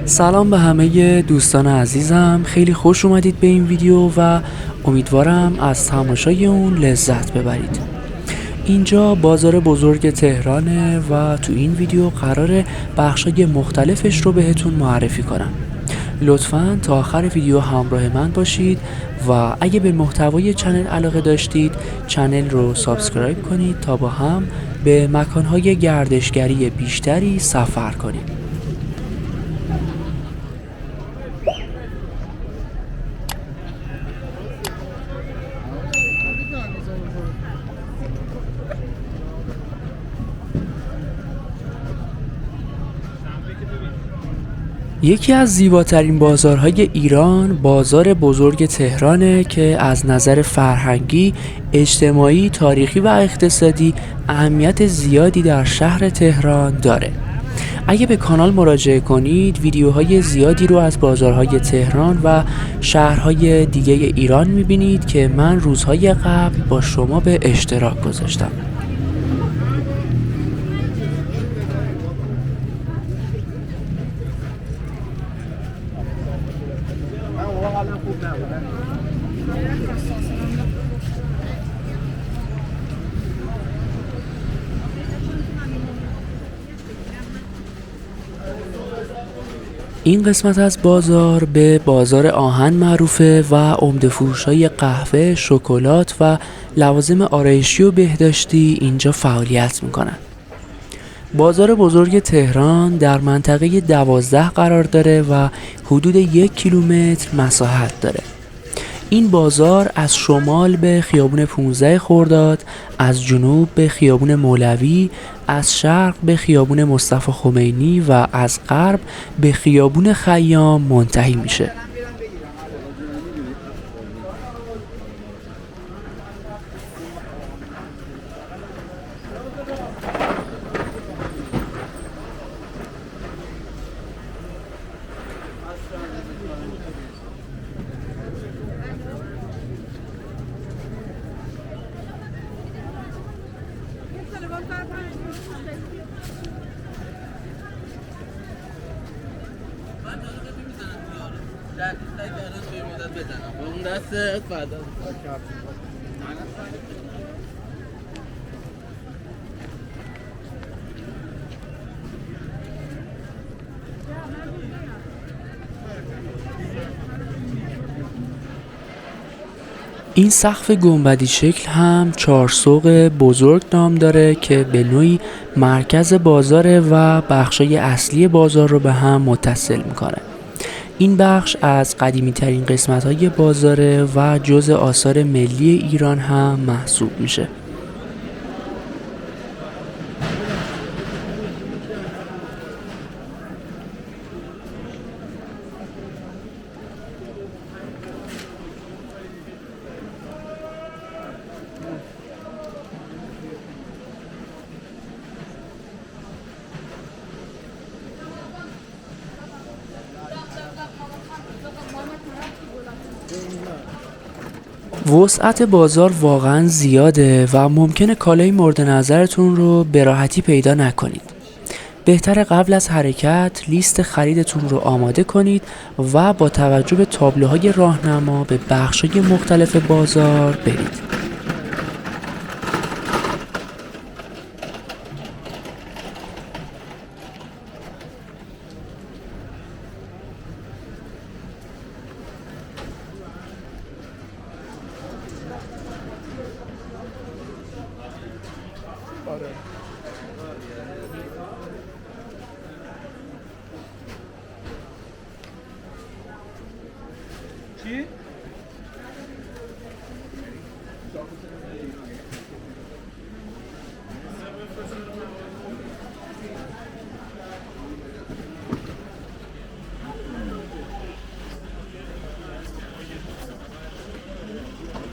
سلام به همه دوستان عزیزم، خیلی خوش اومدید به این ویدیو و امیدوارم از تماشای اون لذت ببرید. اینجا بازار بزرگ تهرانه و تو این ویدیو قراره بخشای مختلفش رو بهتون معرفی کنم. لطفاً تا آخر ویدیو همراه من باشید و اگه به محتوای چنل علاقه داشتید چنل رو سابسکرایب کنید تا با هم به مکانهای گردشگری بیشتری سفر کنیم. یکی از زیباترین بازارهای ایران بازار بزرگ تهرانه که از نظر فرهنگی، اجتماعی، تاریخی و اقتصادی اهمیت زیادی در شهر تهران داره. اگه به کانال مراجعه کنید ویدیوهای زیادی رو از بازارهای تهران و شهرهای دیگه ایران میبینید که من روزهای قبل با شما به اشتراک گذاشتم. این قسمت از بازار به بازار آهن معروفه و عمده فروش‌های قهوه، شکلات و لوازم آرایشی و بهداشتی اینجا فعالیت میکنن. بازار بزرگ تهران در منطقه 12 قرار داره و حدود 1 کیلومتر مساحت داره. این بازار از شمال به خیابون 15 خرداد، از جنوب به خیابون مولوی، از شرق به خیابون مصطفی خمینی و از غرب به خیابون خیام منتهی میشه. این سقف گنبدی شکل هم چهارسوق بزرگ نام داره که به نوعی مرکز بازاره و بخشای اصلی بازار رو به هم متصل میکنه. این بخش از قدیمی ترین قسمت های بازاره و جزء آثار ملی ایران هم محسوب میشه. وسعت بازار واقعا زیاده و ممکنه کالای مورد نظرتون رو به راحتی پیدا نکنید. بهتره قبل از حرکت لیست خریدتون رو آماده کنید و با توجه به تابلوهای راهنما به بخش‌های مختلف بازار برید.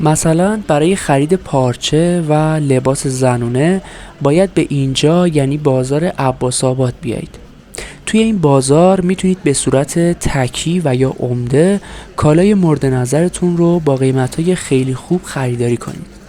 مثلا برای خرید پارچه و لباس زنونه باید به اینجا یعنی بازار عباس‌آباد بیایید. توی این بازار میتونید به صورت تکی و یا عمده کالای مورد نظرتون رو با قیمت‌های خیلی خوب خریداری کنید.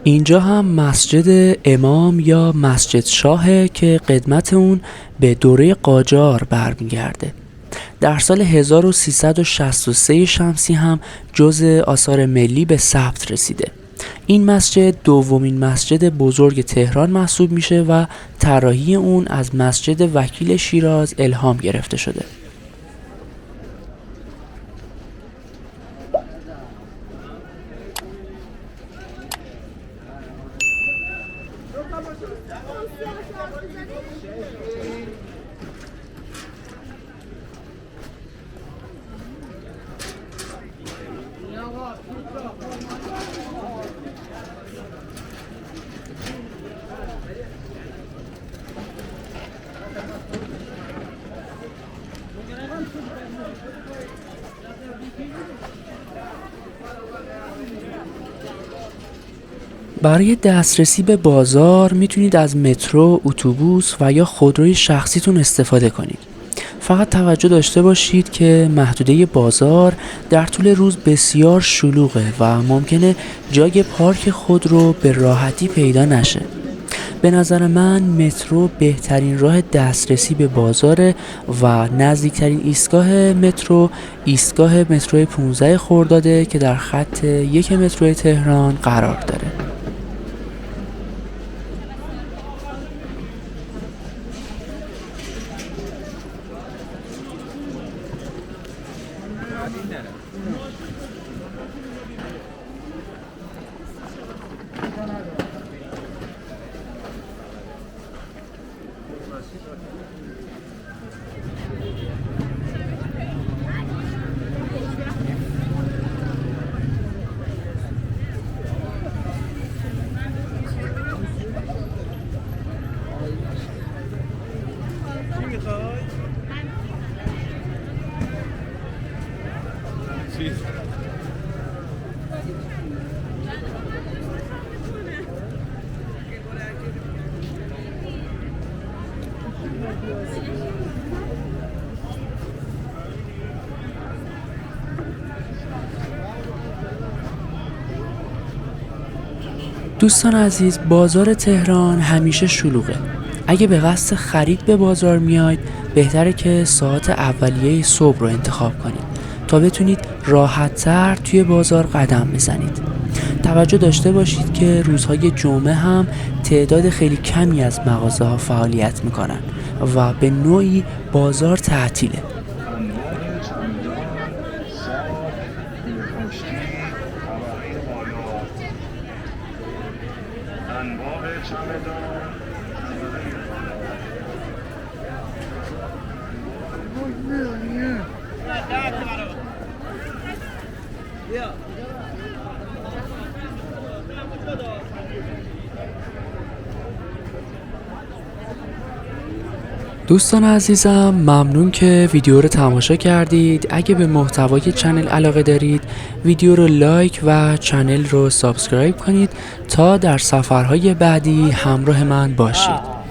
اینجا هم مسجد امام یا مسجد شاهه که قدمت اون به دوره قاجار برمیگرده. در سال 1363 شمسی هم جزء آثار ملی به ثبت رسیده. این مسجد دومین مسجد بزرگ تهران محسوب میشه و طراحی اون از مسجد وکیل شیراز الهام گرفته شده. برای دسترسی به بازار میتونید از مترو، اتوبوس و یا خودروی شخصیتون استفاده کنید. فقط توجه داشته باشید که محدوده بازار در طول روز بسیار شلوغه و ممکنه جای پارک خودرو به راحتی پیدا نشه. به نظر من مترو بهترین راه دسترسی به بازاره و نزدیکترین ایستگاه مترو ایستگاه مترو 15 خرداده که در خط 1 مترو تهران قرار داره. دوستان عزیز، بازار تهران همیشه شلوغه. اگه به قصد خرید به بازار میاید بهتره که ساعت اولیه صبح رو انتخاب کنید تا بتونید راحت‌تر توی بازار قدم بزنید. توجه داشته باشید که روزهای جمعه هم تعداد خیلی کمی از مغازه‌ها فعالیت میکنن و به نوعی بازار تعطیله. دوستان عزیزم، ممنون که ویدیو رو تماشا کردید. اگه به محتوای چنل علاقه دارید ویدیو رو لایک و چنل رو سابسکرایب کنید تا در سفرهای بعدی همراه من باشید.